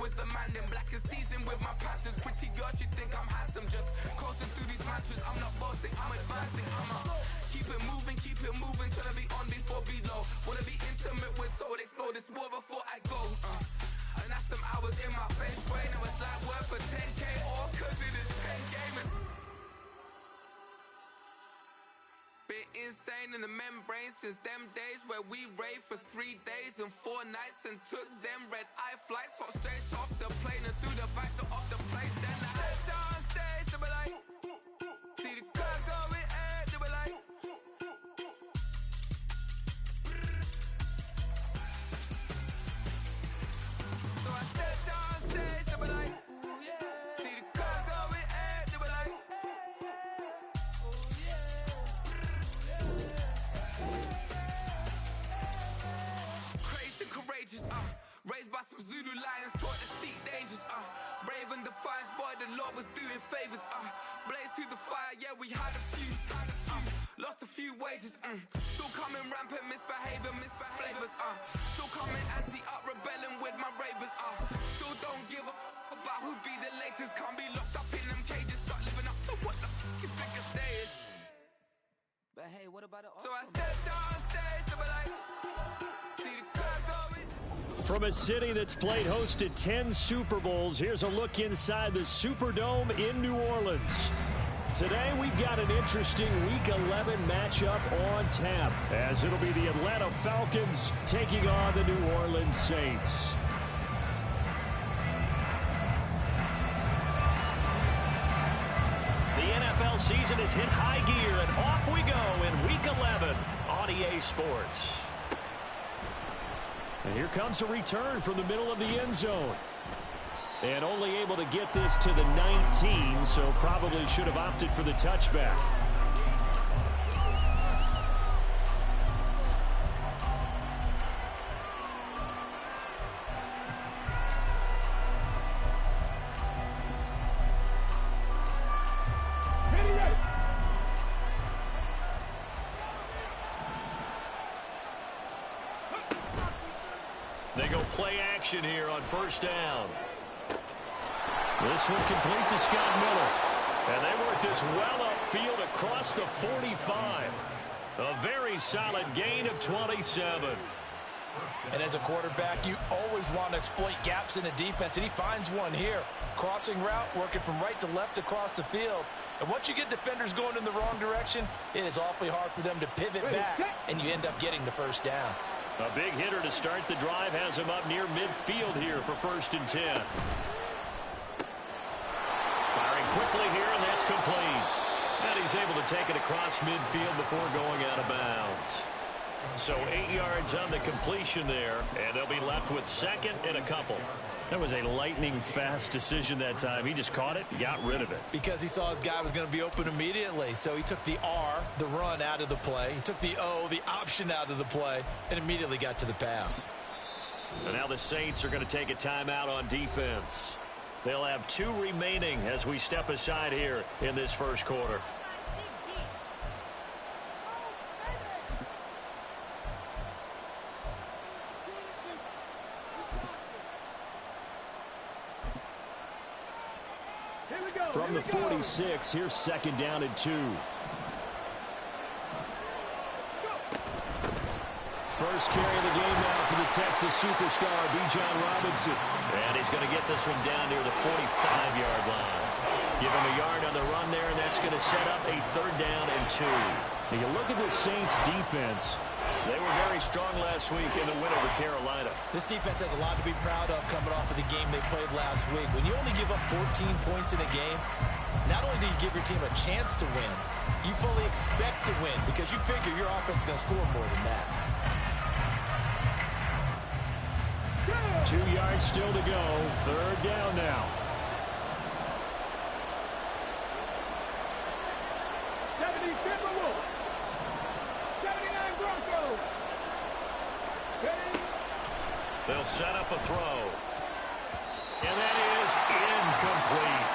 with the man in black is teasing with my patterns. Pretty girls, you think I'm handsome. Just coasting through these mantras. I'm not bossing, I'm advancing. Keep it moving, tryna be on before below. Wanna be intimate with soul, explore this war before I go. And that's some hours in my feng shui. Now it's like work for 10K, all cause it is pen gaming. Been insane in the membrane since them days where we raved for 3 days and 4 nights and took them red-eye flights. Hot straight off the plane and through the back door of the place. Then I stepped on stage, they were like, see the crowd going air, they were like, so I stepped on stage, they were like, ooh yeah. See the crowd going air, they were like, crazed and courageous, raised by some Zulu lions, taught to seek dangers, brave and defiant, boy, the Lord was doing favors, blaze through the fire, yeah, we had a few, lost a few wages, still coming rampant, misbehaving, flavors, still coming anti-up, rebelling with my ravers, still don't give a about who be the latest, can't be locked up in them cages, start living up to what the you think a day is. But hey, what about it? So I stepped on stage, they were like, see the crowd going. From a city that's played host to 10 Super Bowls, here's a look inside the Superdome in New Orleans. Today, we've got an interesting Week 11 matchup on tap, as it'll be the Atlanta Falcons taking on the New Orleans Saints. The NFL season has hit high gear, and off we go in Week 11 on EA Sports. And here comes a return from the middle of the end zone. And only able to get this to the 19, so probably should have opted for the touchback. They go play action here on first down. This one complete to Scott Miller. And they work this well upfield across the 45. A very solid gain of 27. And as a quarterback, you always want to exploit gaps in the defense, and he finds one here. Crossing route, working from right to left across the field. And once you get defenders going in the wrong direction, it is awfully hard for them to pivot back, and you end up getting the first down. A big hitter to start the drive has him up near midfield here for 1st and 10. Firing quickly here, and that's complete. And he's able to take it across midfield before going out of bounds. So 8 yards on the completion there, and they'll be left with 2nd and a couple. That was a lightning-fast decision that time. He just caught it, got rid of it. Because he saw his guy was going to be open immediately. So he took the R, the run, out of the play. He took the O, the option, out of the play, and immediately got to the pass. And now the Saints are going to take a timeout on defense. They'll have 2 remaining as we step aside here in this first quarter. From the 46, here's 2nd down and 2. First carry of the game now for the Texas superstar, Bijan Robinson. And he's going to get this one down near the 45-yard line. Give him a yard on the run there, and that's going to set up a 3rd down and 2. Now you look at the Saints' defense. They were very strong last week in the win over Carolina. This defense has a lot to be proud of coming off of the game they played last week. When you only give up 14 points in a game, not only do you give your team a chance to win, you fully expect to win because you figure your offense is going to score more than that. 2 yards still to go. 3rd down now. 70 Timberwolves. 79 Broncos. They'll set up a throw. And that is incomplete.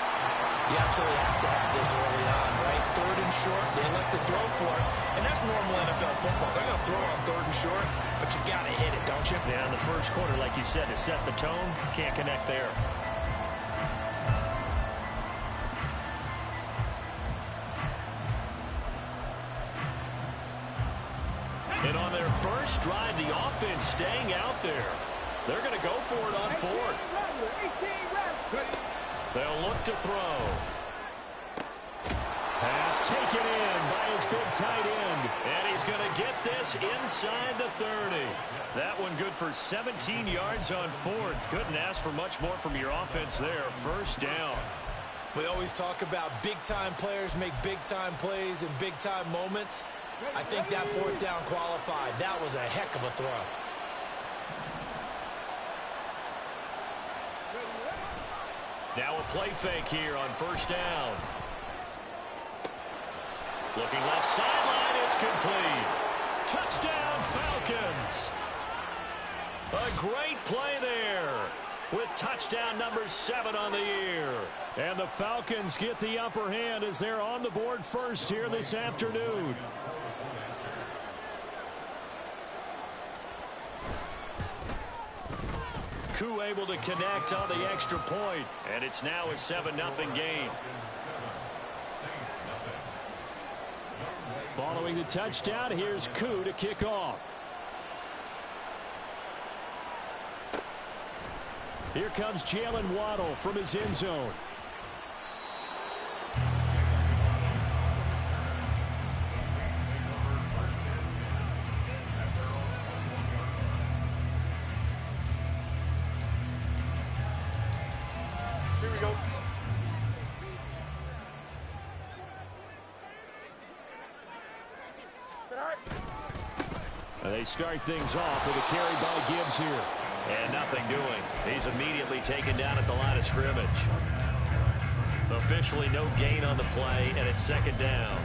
You absolutely have to have this early on, right? 3rd and short, they elect to throw for it. And that's normal NFL football. They're going to throw on 3rd and short, but but you got to hit it, don't you? Yeah, in the first quarter, like you said, to set the tone, can't connect there. And on their first drive, the offense staying out there. They're going to go for it on fourth. They'll look to throw. Pass taken in by his big tight end. And he's going to get this inside the 30. That one good for 17 yards on fourth. Couldn't ask for much more from your offense there. First down. We always talk about big-time players make big-time plays in big-time moments. I think that fourth down qualified. That was a heck of a throw. Now a play fake here on first down. Looking left sideline, it's complete. Touchdown, Falcons. A great play there with touchdown number 7 on the year. And the Falcons get the upper hand as they're on the board first here this afternoon. Koo able to connect on the extra point, and it's now a 7-0 game. Following the touchdown, here's Koo to kick off. Here comes Jalen Waddle from his end zone. Here we go. They start things off with a carry by Gibbs here. And nothing doing. He's immediately taken down at the line of scrimmage. Officially no gain on the play, and it's second down.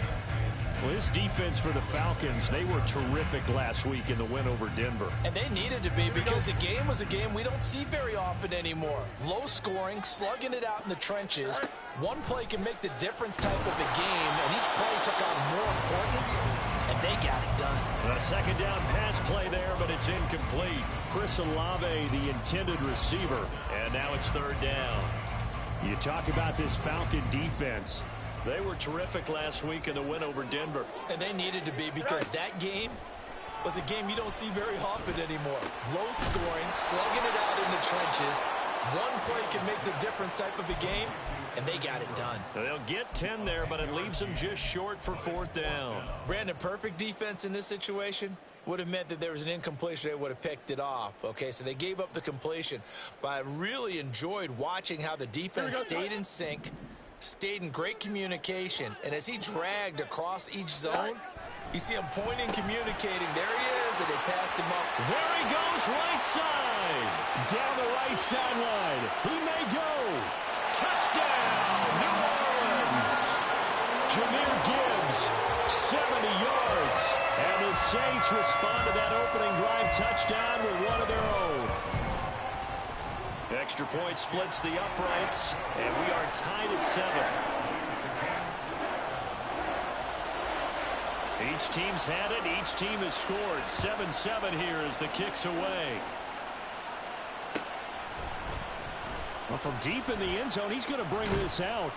Well, this defense for the Falcons, they were terrific last week in the win over Denver. And they needed to be because the game was a game we don't see very often anymore. Low scoring, slugging it out in the trenches. One play can make the difference type of a game, and each play took on more importance, and they got it done. A second down pass play there, but it's incomplete. Chris Olave, the intended receiver, and now it's third down. You talk about this Falcon defense. They were terrific last week in the win over Denver. And they needed to be because that game was a game you don't see very often anymore. Low scoring, slugging it out in the trenches. One play can make the difference type of a game, and they got it done. They'll get 10 there, but it leaves them just short for fourth down. Brandon, perfect defense in this situation would have meant that there was an incompletion. They would have picked it off. Okay, so they gave up the completion. But I really enjoyed watching how the defense stayed in sync, stayed in great communication, and as he dragged across each zone, you see him pointing, communicating. There he is, and they passed him up. There he goes, right side. Down the right sideline. He may go. Touchdown, New Orleans. Jahmyr Gibbs, 70 yards. And the Saints respond to that opening drive touchdown with one of their own. Extra point splits the uprights, and we are tied at 7. Each team's had it. Each team has scored. 7-7 here as the kick's away. Well, from deep in the end zone, he's going to bring this out.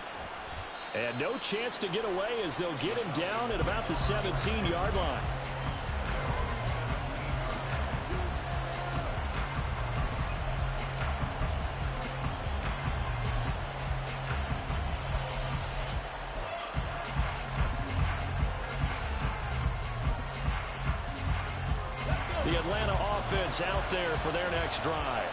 And no chance to get away as they'll get him down at about the 17-yard line. The Atlanta offense out there for their next drive.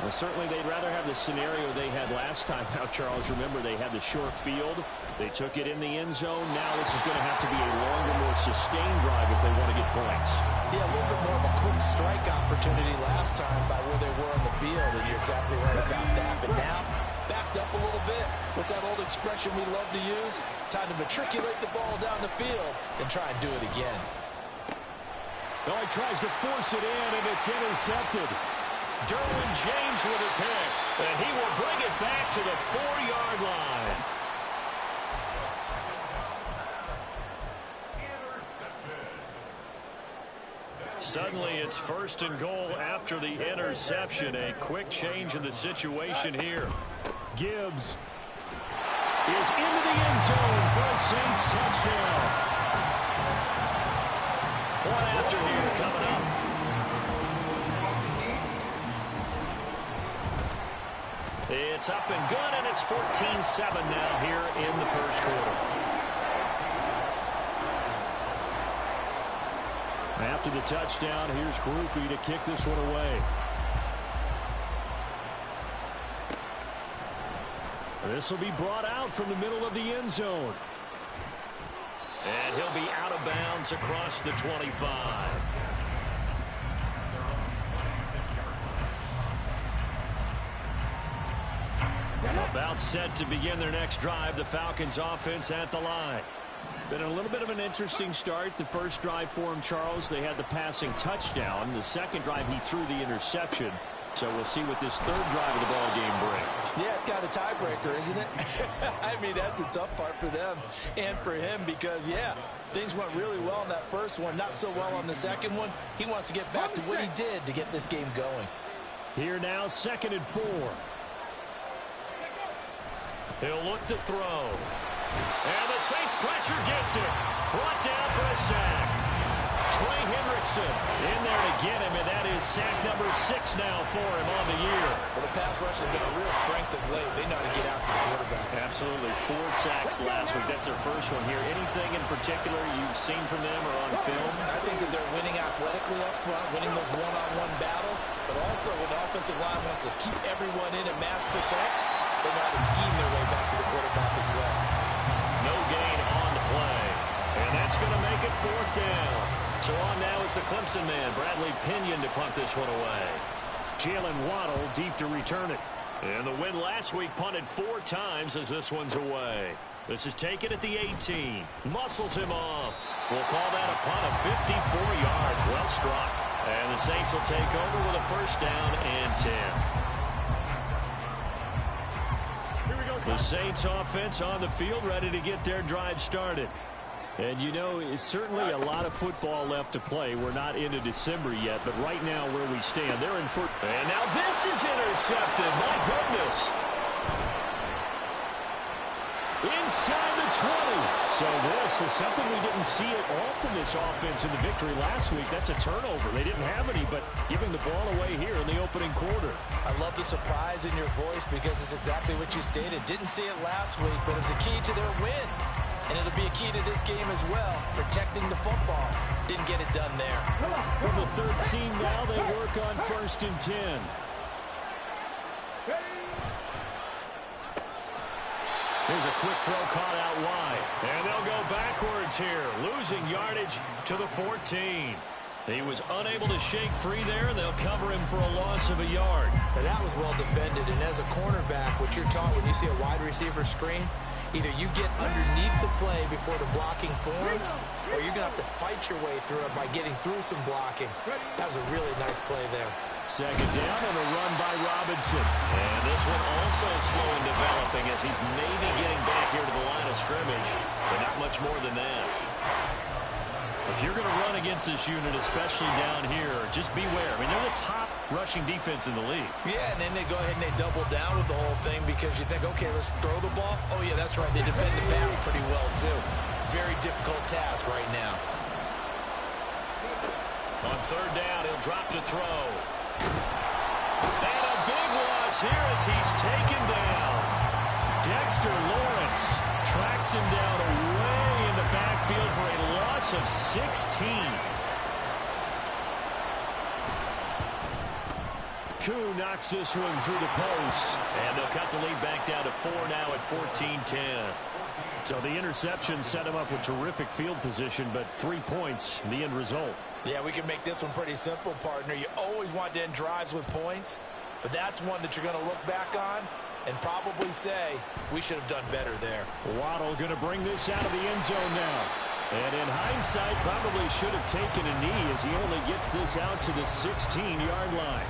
Well, certainly they'd rather have the scenario they had last time. Now, Charles, remember they had the short field. They took it in the end zone. Now this is going to have to be a longer, more sustained drive if they want to get points. Yeah, a little bit more of a quick strike opportunity last time by where they were on the field, and you're exactly right about that. But now, backed up a little bit. What's that old expression we love to use? Time to matriculate the ball down the field and try and do it again. Well, he tries to force it in, and it's intercepted. Derwin James with a pick, and he will bring it back to the 4-yard line. suddenly it's 1st and goal after the interception. A quick change in the situation here. Gibbs is into the end zone for a Saints touchdown. One after here coming up. It's up and good, and it's 14-7 now here in the first quarter. After the touchdown, here's Grupe to kick this one away. This will be brought out from the middle of the end zone. And he'll be out of bounds across the 25. About set to begin their next drive, the Falcons offense at the line. Been a little bit of an interesting start. The first drive for him, Charles, they had the passing touchdown. The second drive, he threw the interception. So we'll see what this third drive of the ball game brings. Yeah, it's kind of a tiebreaker, isn't it? I mean, that's the tough part for them and for him because, yeah, things went really well in that first one, not so well on the second one. He wants to get back to what he did to get this game going. Here now, 2nd and 4. He'll look to throw. And the Saints pressure gets it. Brought down for a sack. Trey Hendrickson in there to get him, and that is sack number 6 now for him on the year. Well, the pass rush has been a real strength of late. They know how to get after the quarterback. Absolutely. 4 sacks last week. That's their first one here. Anything in particular you've seen from them or on film? I think that they're winning athletically up front, winning those one-on-one battles, but also when the offensive line wants to keep everyone in and mass protect, they know how to scheme their way back to the quarterback as well. No gain on the play. And that's going to make it 4th down. So on now is the Clemson man, Bradley Pinion, to punt this one away. Jalen Waddle deep to return it. And the win last week punted 4 times as this one's away. This is taken at the 18. Muscles him off. We'll call that a punt of 54 yards. Well struck. And the Saints will take over with a 1st down and 10. The Saints offense on the field ready to get their drive started. And, you know, it's certainly a lot of football left to play. We're not into December yet, but right now where we stand, they're in first. And now this is intercepted. My goodness. Inside the 20. So this is something we didn't see at all from this offense in the victory last week. That's a turnover. They didn't have any, but giving the ball away here in the opening quarter. I love the surprise in your voice because it's exactly what you stated. Didn't see it last week, but it was a key to their win. And it'll be a key to this game as well, protecting the football. Didn't get it done there. From the 13 now, they work on 1st and 10. Here's a quick throw caught out wide. And they'll go backwards here, losing yardage to the 14. He was unable to shake free there, and they'll cover him for a loss of a yard. Now that was well defended, and as a cornerback, what you're taught when you see a wide receiver screen, either you get underneath the play before the blocking forms, or you're going to have to fight your way through it by getting through some blocking. That was a really nice play there. 2nd down and a run by Robinson. And this one also slow in developing as he's maybe getting back here to the line of scrimmage, but not much more than that. If you're going to run against this unit, especially down here, just beware. I mean, they're the top rushing defense in the league. Yeah, and then they go ahead and they double down with the whole thing because you think, okay, let's throw the ball. Oh, yeah, that's right. They defend the pass pretty well, too. Very difficult task right now. On 3rd down, he'll drop to throw. And a big loss here as he's taken down. Dexter Lawrence tracks him down away in the backfield for a loss of 16. Koo knocks this one through the post. And they'll cut the lead back down to 4 now at 14-10. So the interception set him up with terrific field position, but 3 points, the end result. Yeah, we can make this one pretty simple, partner. You always want to end drives with points, but that's one that you're going to look back on and probably say, we should have done better there. Waddle going to bring this out of the end zone now. And in hindsight, probably should have taken a knee as he only gets this out to the 16-yard line.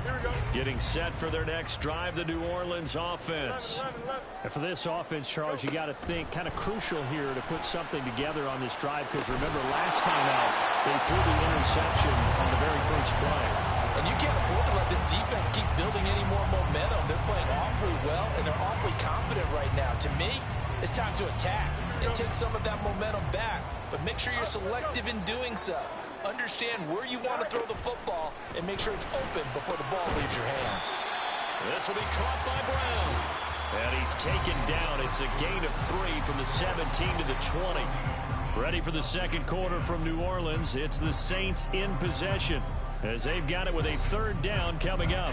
Here we go. Getting set for their next drive, the New Orleans offense. And for this offense, Charles, you got to think kind of crucial here to put something together on this drive, because remember last time out, they threw the interception on the very first play. And you can't afford to let this defense keep building any more momentum. They're playing awfully well, and they're awfully confident right now. To me, it's time to attack and take some of that momentum back, but make sure you're selective in doing so. Understand where you want to throw the football and make sure it's open before the ball leaves your hands. This will be caught by Brown. And he's taken down. It's a gain of 3 from the 17 to the 20. Ready for the second quarter from New Orleans. It's the Saints in possession as they've got it with a third down coming up.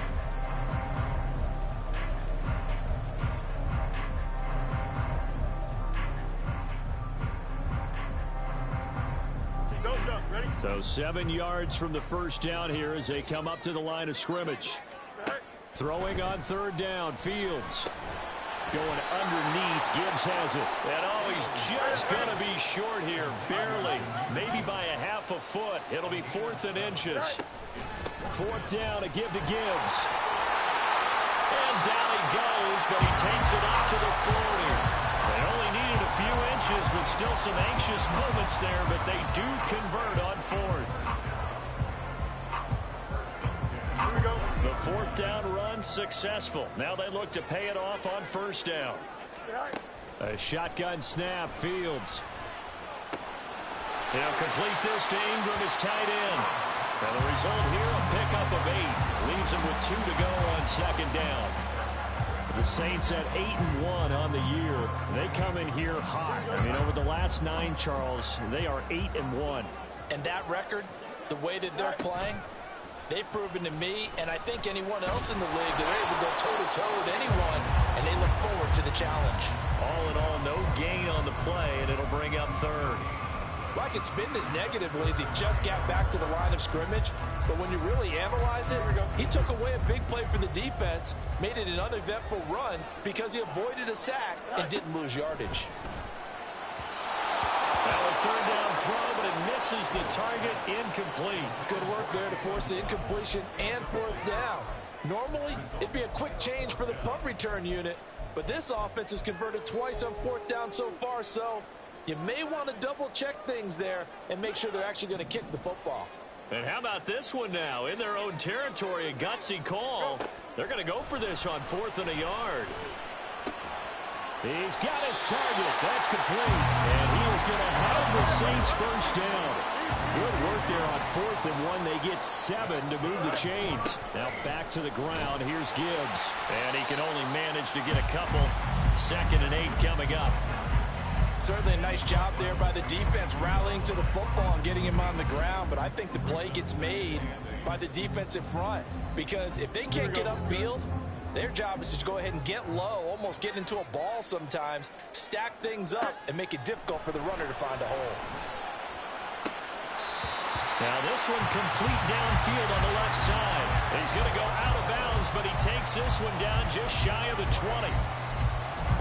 So 7 yards from the first down here as they come up to the line of scrimmage. Throwing on third down, Fields. Going underneath, Gibbs has it. And he's just going to be short here, barely. Maybe by a half a foot. It'll be 4th and inches. 4th down, a give to Gibbs. And down he goes, but he takes it up to the 40. They only needed a few inches, but still some anxious moments there, but they do convert on 4th. The 4th down run successful. Now they look to pay it off on first down. A shotgun snap, Fields. He'll complete this to Ingram, his tight end. And the result here, a pickup of 8. Leaves him with 2 to go on second down. The Saints at 8-1 on the year. They come in here hot. I mean, over the last 9, Charles, they are 8-1. And that record, the way that they're playing, they've proven to me, and I think anyone else in the league, that they're able to go toe-to-toe with anyone, and they look forward to the challenge. All in all, no gain on the play, and it'll bring up third. Well, I could spin this negatively as he just got back to the line of scrimmage, but when you really analyze it, he took away a big play for the defense, made it an uneventful run because he avoided a sack and didn't lose yardage. Well, a third down throw, but it misses the target, incomplete. Good work there to force the incompletion and 4th down. Normally, it'd be a quick change for the punt return unit, but this offense has converted twice on 4th down so far, so you may want to double-check things there and make sure they're actually going to kick the football. And how about this one now? In their own territory, a gutsy call. They're going to go for this on 4th and a yard. He's got his target. That's complete. And he is going to have the Saints first down. Good work there on 4th and 1. They get 7 to move the chains. Now back to the ground. Here's Gibbs. And he can only manage to get a couple. 2nd and 8 coming up. Certainly a nice job there by the defense rallying to the football and getting him on the ground, but I think the play gets made by the defensive front because if they can't get upfield, their job is to go ahead and get low, almost get into a ball sometimes, stack things up, and make it difficult for the runner to find a hole. Now this one complete downfield on the left side. He's going to go out of bounds, but he takes this one down just shy of the 20.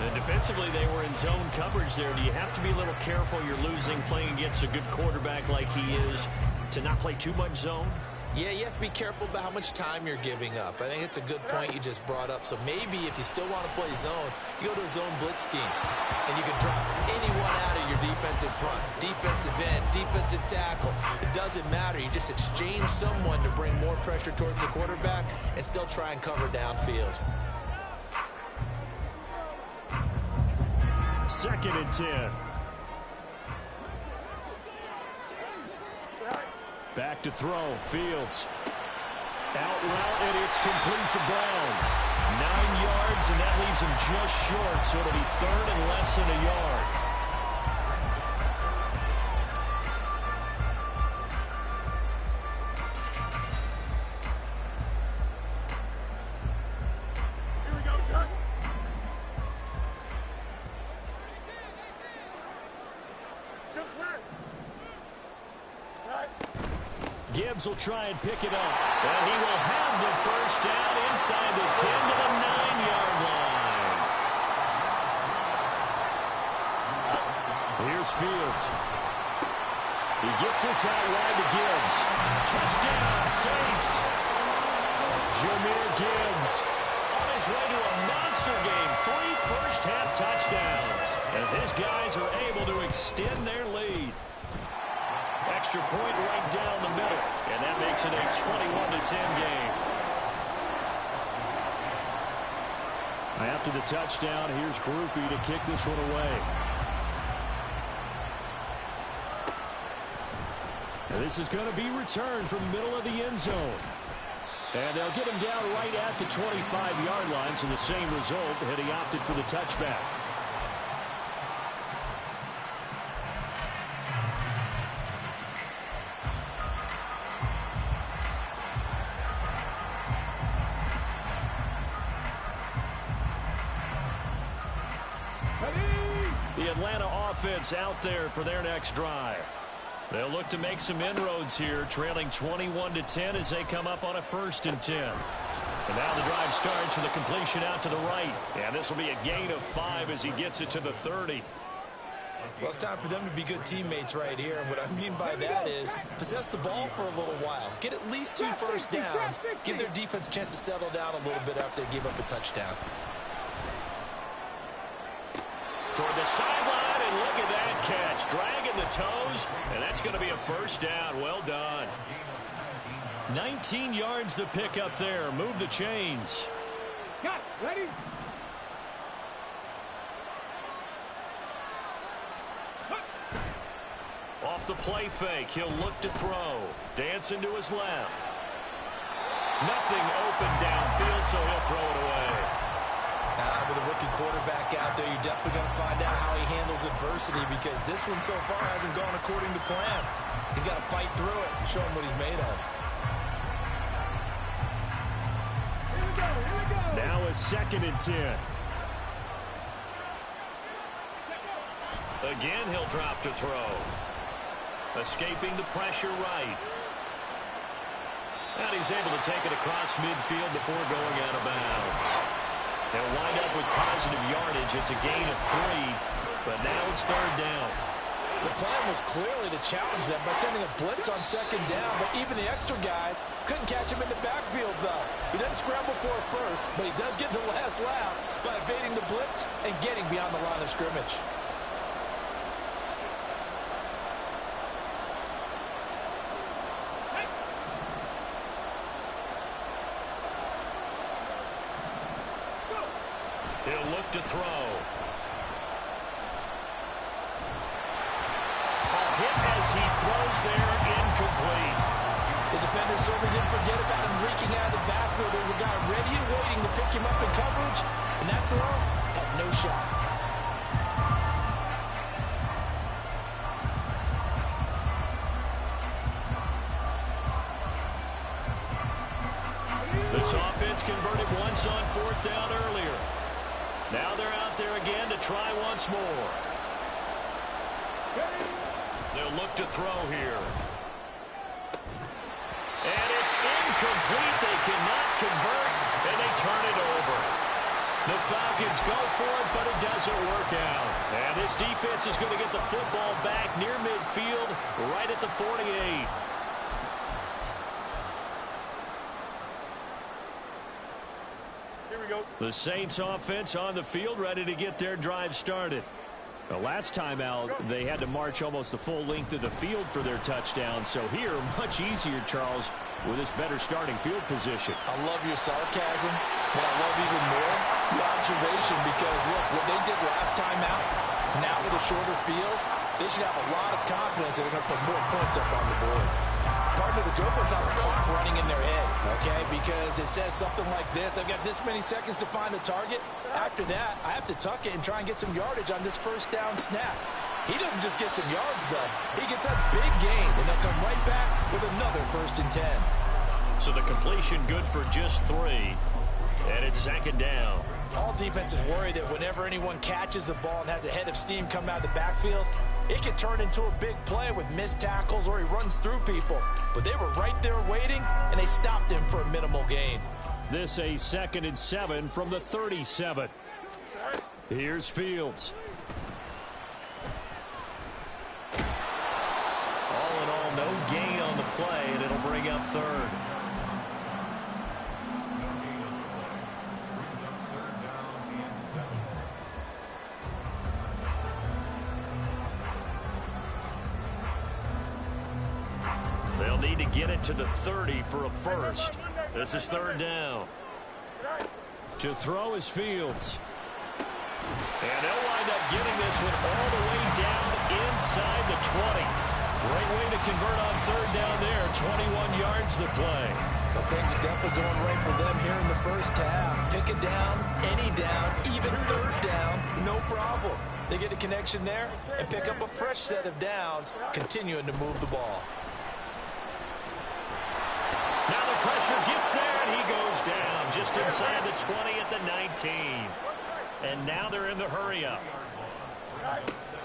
And defensively, they were in zone coverage there. Do you have to be a little careful? You're losing, playing against a good quarterback like he is, to not play too much zone? Yeah, you have to be careful about how much time you're giving up. I think it's a good point you just brought up. So maybe if you still want to play zone, you go to a zone blitz scheme. And you can drop anyone out of your defensive front. Defensive end, defensive tackle. It doesn't matter. You just exchange someone to bring more pressure towards the quarterback and still try and cover downfield. 2nd and 10. Back to throw. Fields. Out route, and it's complete to Brown. 9 yards, and that leaves him just short, so it'll be 3rd and less than a yard. Gibbs will try and pick it up. And he will have the first down inside the 10 to the 9-yard line. Here's Fields. He gets this out wide to Gibbs. Touchdown, Saints. Jahmyr Gibbs on his way to a monster game. 3 first-half touchdowns as his guys are able to extend their lead. Extra point right down the middle, and that makes it a 21-10 game. After the touchdown, here's Grupe to kick this one away. And this is going to be returned from the middle of the end zone. And they'll get him down right at the 25-yard line, so the same result, and he opted for the touchback. The Atlanta offense out there for their next drive. They'll look to make some inroads here, trailing 21-10 as they come up on a 1st and 10. And now the drive starts with a completion out to the right. And this will be a gain of 5 as he gets it to the 30. Well, it's time for them to be good teammates right here. And what I mean by that is possess the ball for a little while. Get at least 2 first downs. Give their defense a chance to settle down a little bit after they give up a touchdown. Toward the sideline, and look at that catch. Dragging the toes, and that's going to be a 1st down. Well done. 19 yards to pick up there. Move the chains. Got it. Ready? Off the play fake, he'll look to throw. Dancing to his left. Nothing open downfield, so he'll throw it away. With a rookie quarterback out there, you're definitely going to find out how he handles adversity, because this one so far hasn't gone according to plan. He's got to fight through it and show him what he's made of. Now a 2nd and 10. Again, he'll drop to throw. Escaping the pressure right. And he's able to take it across midfield before going out of bounds. They'll wind up with positive yardage. It's a gain of 3, but now it's 3rd down. The plan was clearly to challenge them by sending a blitz on 2nd down, but even the extra guys couldn't catch him in the backfield, though. He doesn't scramble for it first, but he does get the last laugh by evading the blitz and getting beyond the line of scrimmage. He'll look to throw. A hit as he throws there, incomplete. The defender certainly didn't forget about him leaking out of the backfield. There was a guy ready and waiting to pick him up in coverage, and that throw had no shot. This offense converted once on 4th down earlier. Now they're out there again to try once more. They'll look to throw here. And it's incomplete. They cannot convert, and they turn it over. The Falcons go for it, but it doesn't work out. And this defense is going to get the football back near midfield, right at the 48. The Saints offense on the field, ready to get their drive started. The last time out, they had to march almost the full length of the field for their touchdown. So here, much easier, Charles, with this better starting field position. I love your sarcasm, but I love even more the observation, because, look, what they did last time out, now with a shorter field, they should have a lot of confidence that they're going to put more points up on the board. Part of the good ones on the clock running in their head, okay? Because it says something like this: I've got this many seconds to find the target. After that, I have to tuck it and try and get some yardage on this 1st down snap. He doesn't just get some yards, though. He gets a big gain, and they'll come right back with another 1st and 10. So the completion good for just 3, and it's 2nd down. All defenses worry that whenever anyone catches the ball and has a head of steam come out of the backfield, it can turn into a big play with missed tackles or he runs through people. But they were right there waiting, and they stopped him for a minimal gain. This a 2nd and 7 from the 37. Here's Fields. All in all, no gain on the play, and it'll bring up 3rd. need to get it to the 30 for a first. This is third down. To throw is Fields. And they'll wind up getting this one all the way down inside the 20. Great way to convert on third down there. 21 yards to play. But things are definitely going right for them here in the first half. Pick a down, any down, even third down, no problem. They get a connection there and pick up a fresh set of downs, continuing to move the ball. Now the pressure gets there, and he goes down just inside the 20 at the 19. And now they're in the hurry-up.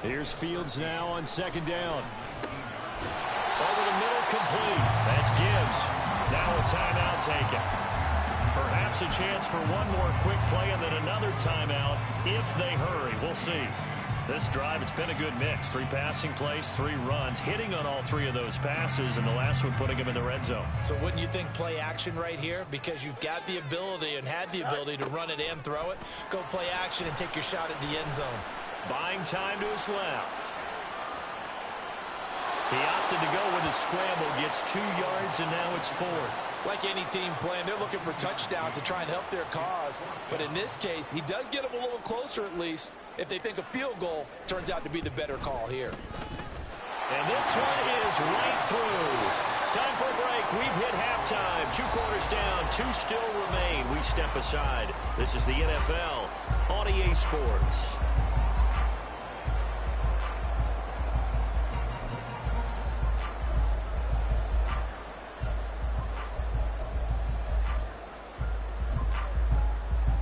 Here's Fields now on second down. Over the middle, complete. That's Gibbs. Now a timeout taken. Perhaps a chance for one more quick play and then another timeout if they hurry. We'll see. This drive, it's been a good mix. 3 passing plays, 3 runs, hitting on all 3 of those passes, and the last one putting him in the red zone. So wouldn't you think play action right here? Because you've got the ability and had the ability to run it and throw it. Go play action and take your shot at the end zone. Buying time to his left. He opted to go with a scramble, gets 2 yards, and now it's 4th. Like any team playing, they're looking for touchdowns to try and help their cause. But in this case, he does get them a little closer at least if they think a field goal turns out to be the better call here. And this one is right through. Time for a break. We've hit halftime. 2 quarters down, 2 still remain. We step aside. This is the NFL on EA Sports.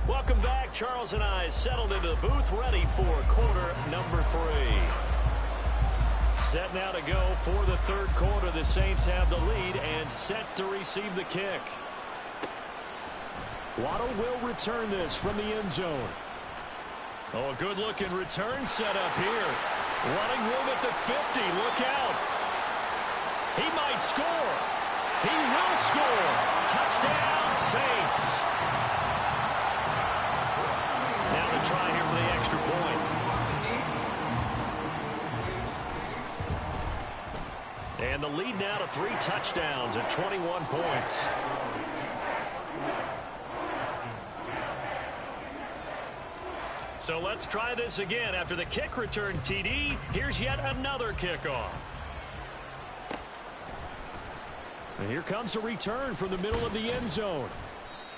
Welcome back. Charles and I settled into the booth, ready for quarter number 3. Set now to go for the third quarter. The Saints have the lead and set to receive the kick. Waddle will return this from the end zone. Oh, a good-looking return set up here. Running room at the 50. Look out. He might score. He will score. Touchdown, Saints. Now to try here for the extra point. And the lead now to 3 touchdowns at 21 points. So let's try this again. After the kick return, TD, here's yet another kickoff. And here comes a return from the middle of the end zone.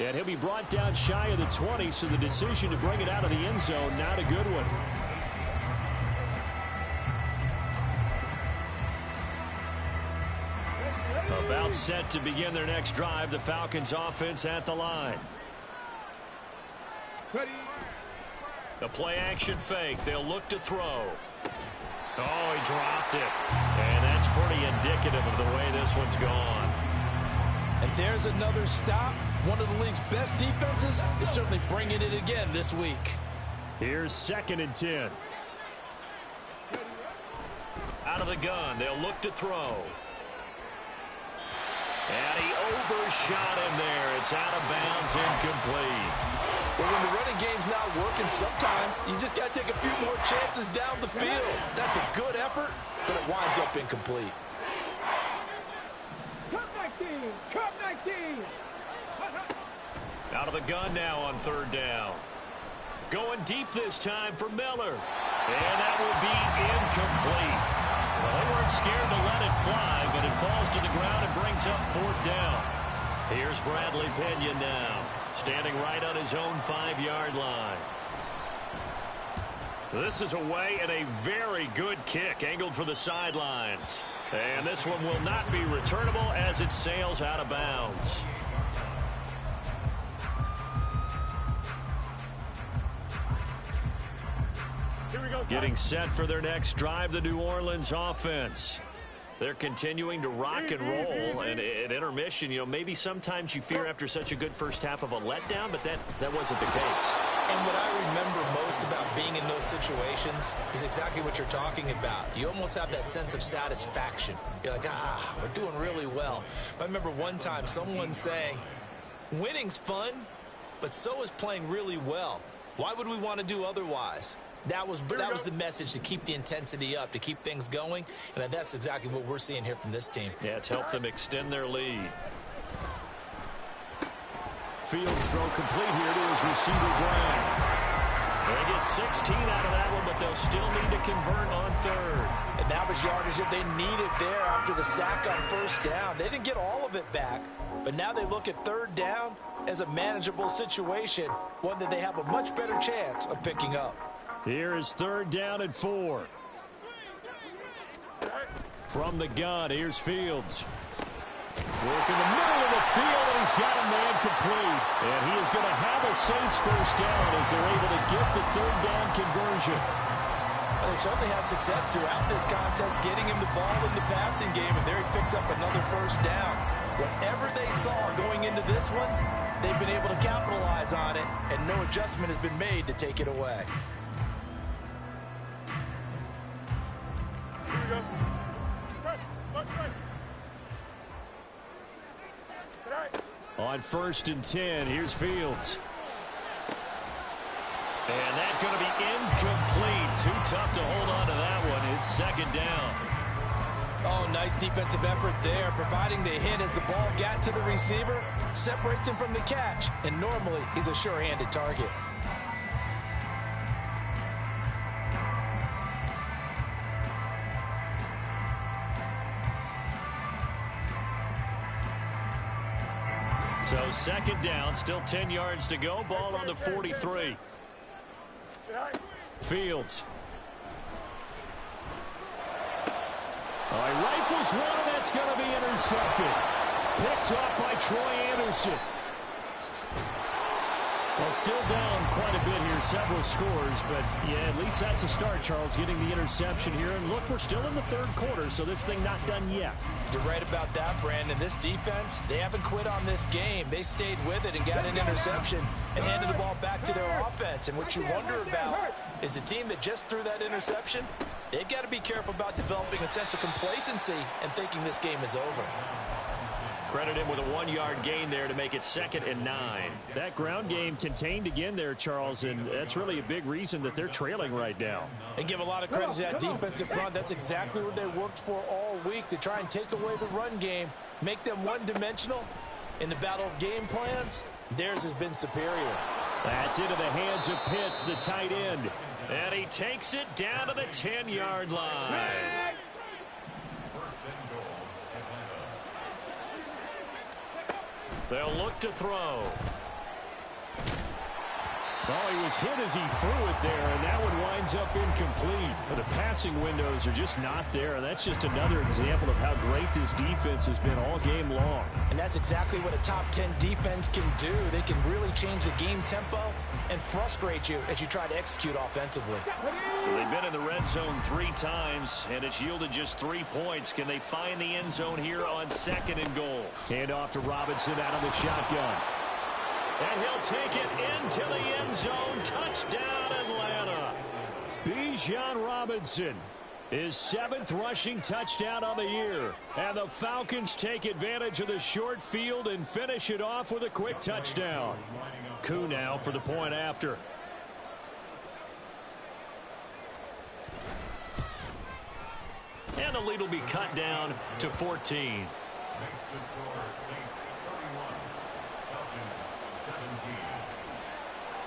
And he'll be brought down shy of the 20, so the decision to bring it out of the end zone, not a good one. About set to begin their next drive. The Falcons offense at the line. The play action fake. They'll look to throw. Oh, he dropped it. And that's pretty indicative of the way this one's gone. And there's another stop. One of the league's best defenses is certainly bringing it again this week. Here's 2nd and 10. Out of the gun. They'll look to throw. And he overshot him there. It's out of bounds, incomplete. Well, when the running game's not working, sometimes you just got to take a few more chances down the field. That's a good effort, but it winds up incomplete. Cup 19! Cup 19! Out of the gun now on third down. Going deep this time for Miller. And that will be incomplete. Well, they weren't scared to let it fly, but it falls to the ground and brings up 4th down. Here's Bradley Pinion now, standing right on his own 5-yard line. This is away and a very good kick, angled for the sidelines. And this one will not be returnable as it sails out of bounds. Getting set for their next drive, the New Orleans offense. They're continuing to rock and roll, and at intermission, maybe sometimes you fear after such a good first half of a letdown, but that wasn't the case. And what I remember most about being in those situations is exactly what you're talking about. You almost have that sense of satisfaction. You're like, we're doing really well. But I remember one time someone saying, winning's fun, but so is playing really well. Why would we want to do otherwise? That was the message, to keep the intensity up, to keep things going, and that's exactly what we're seeing here from this team. Yeah, it's helped them extend their lead. Fields throw complete here to his receiver, Brown. They get 16 out of that one, but they'll still need to convert on third. And that was yardage that they needed there after the sack on first down. They didn't get all of it back, but now they look at third down as a manageable situation, one that they have a much better chance of picking up. Here is third down and 4. From the gun, here's Fields. Work in the middle of the field, and he's got a man complete. And he is going to have a Saints first down as they're able to get the third down conversion. Well, they certainly had success throughout this contest, getting him the ball in the passing game, and there he picks up another first down. Whatever they saw going into this one, they've been able to capitalize on it, and no adjustment has been made to take it away. On 1st and 10, here's Fields. And that's going to be incomplete. Too tough to hold on to that one. It's second down. Oh, nice defensive effort there, providing the hit as the ball got to the receiver, separates him from the catch, and normally he's a sure-handed target. So second down, still 10 yards to go. Ball on the 43. Fields. He rifles one, and that's going to be intercepted. Picked up by Troy Anderson. Well, still down quite a bit here, several scores, but yeah, at least that's a start, Charles, getting the interception here. And look, we're still in the third quarter, so this thing not done yet. You're right about that, Brandon. This defense, they haven't quit on this game. They stayed with it and got an interception and handed the ball back to their offense. And what you wonder about is the team that just threw that interception, they've got to be careful about developing a sense of complacency and thinking this game is over. Credit him with a 1-yard gain there to make it 2nd and 9. That ground game contained again there, Charles, and that's really a big reason that they're trailing right now. And give a lot of credit to that defensive front. That's exactly what they worked for all week, to try and take away the run game, make them one-dimensional. In the battle of game plans, theirs has been superior. That's into the hands of Pitts, the tight end. And he takes it down to the 10-yard line. They'll look to throw. Oh, he was hit as he threw it there, and that one winds up incomplete. But the passing windows are just not there, and that's just another example of how great this defense has been all game long. And that's exactly what a top 10 defense can do. They can really change the game tempo and frustrate you as you try to execute offensively. So they've been in the red zone 3 times, and it's yielded just 3 points. Can they find the end zone here on 2nd and goal? Hand off to Robinson out of the shotgun. And he'll take it into the end zone. Touchdown, Atlanta. Bijan Robinson, his 7th rushing touchdown of the year. And the Falcons take advantage of the short field and finish it off with a quick touchdown. Koo now for the point after. And the lead will be cut down to 14.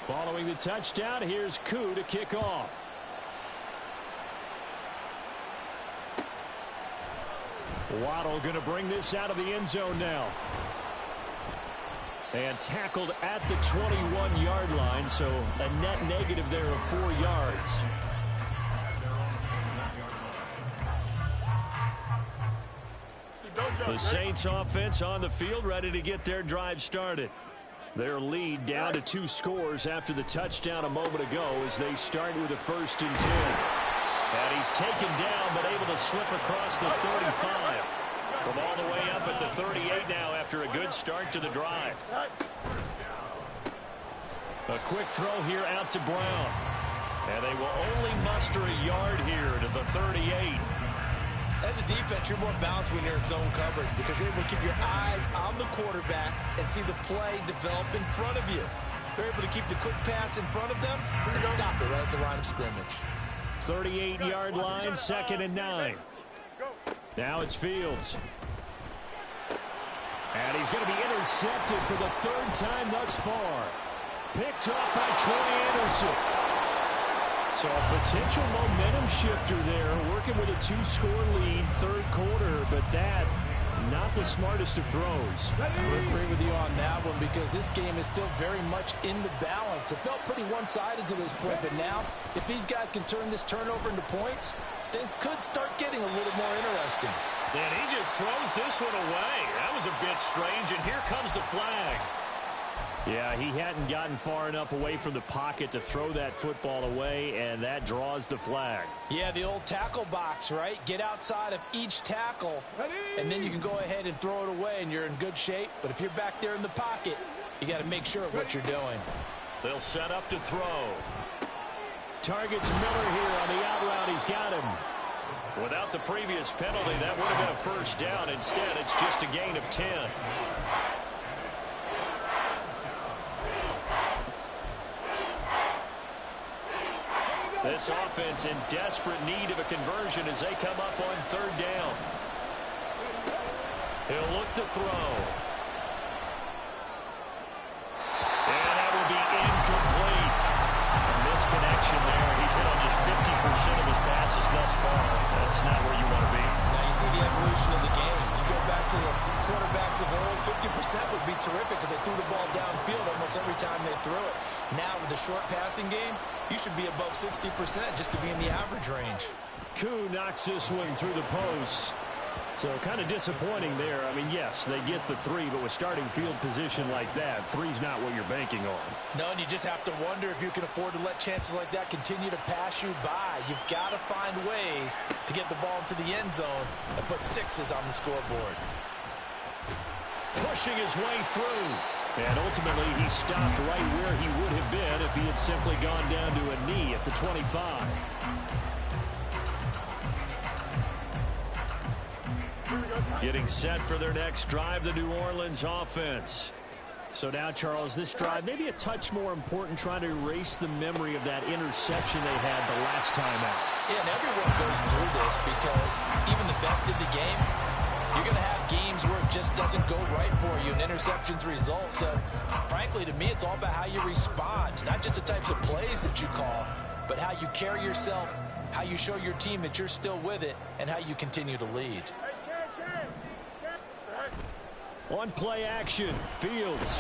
Following the touchdown, here's Koo to kick off. Waddle going to bring this out of the end zone now. And tackled at the 21-yard line, so a net negative there of 4 yards. The Saints offense on the field, ready to get their drive started. Their lead down to 2 scores after the touchdown a moment ago as they start with a 1st and 10. And he's taken down but able to slip across the 35. From all the way up at the 38 now after a good start to the drive. A quick throw here out to Brown. And they will only muster a yard here to the 38. As a defense, you're more balanced when you're in zone coverage because you're able to keep your eyes on the quarterback and see the play develop in front of you. They're able to keep the quick pass in front of them and stop it right at the line of scrimmage. 38-yard line, 2nd and 9. Now it's Fields. And he's going to be intercepted for the 3rd time thus far. Picked up by Troy Anderson. So a potential momentum shifter there, working with a 2-score lead, 3rd quarter, but that, not the smartest of throws. I would agree with you on that one because this game is still very much in the balance. It felt pretty one-sided to this point, but now, if these guys can turn this turnover into points, things could start getting a little more interesting. And he just throws this one away. That was a bit strange, and here comes the flag. Yeah, he hadn't gotten far enough away from the pocket to throw that football away, and that draws the flag. Yeah, the old tackle box, right? Get outside of each tackle, and then you can go ahead and throw it away, and you're in good shape. But if you're back there in the pocket, you got to make sure of what you're doing. They'll set up to throw. Targets Miller here on the out route. He's got him. Without the previous penalty, that would have been a 1st down. Instead, it's just a gain of 10. This offense in desperate need of a conversion as they come up on 3rd down. He'll look to throw. And that will be incomplete. A misconnection there. He's hit on just 50% of his passes thus far. That's not where you want to be. Now you see the evolution of the game. You go back to the quarterbacks of old, 50% would be terrific because they threw the ball downfield almost every time they threw it. Now with the short passing game, you should be above 60% just to be in the average range. Koo knocks this one through the post. So kind of disappointing there. I mean, yes, they get the 3, but with starting field position like that, 3's not what you're banking on. No, and you just have to wonder if you can afford to let chances like that continue to pass you by. You've got to find ways to get the ball into the end zone and put 6s on the scoreboard. Pushing his way through. And ultimately, he stopped right where he would have been if he had simply gone down to a knee at the 25. Getting set for their next drive, the New Orleans offense. So now, Charles, this drive maybe a touch more important, trying to erase the memory of that interception they had the last time out. Yeah, and everyone goes through this because even the best in the game, you're going to have games where it just doesn't go right for you, and interceptions result. So, frankly, to me, it's all about how you respond, not just the types of plays that you call, but how you carry yourself, how you show your team that you're still with it, and how you continue to lead. On play action, Fields.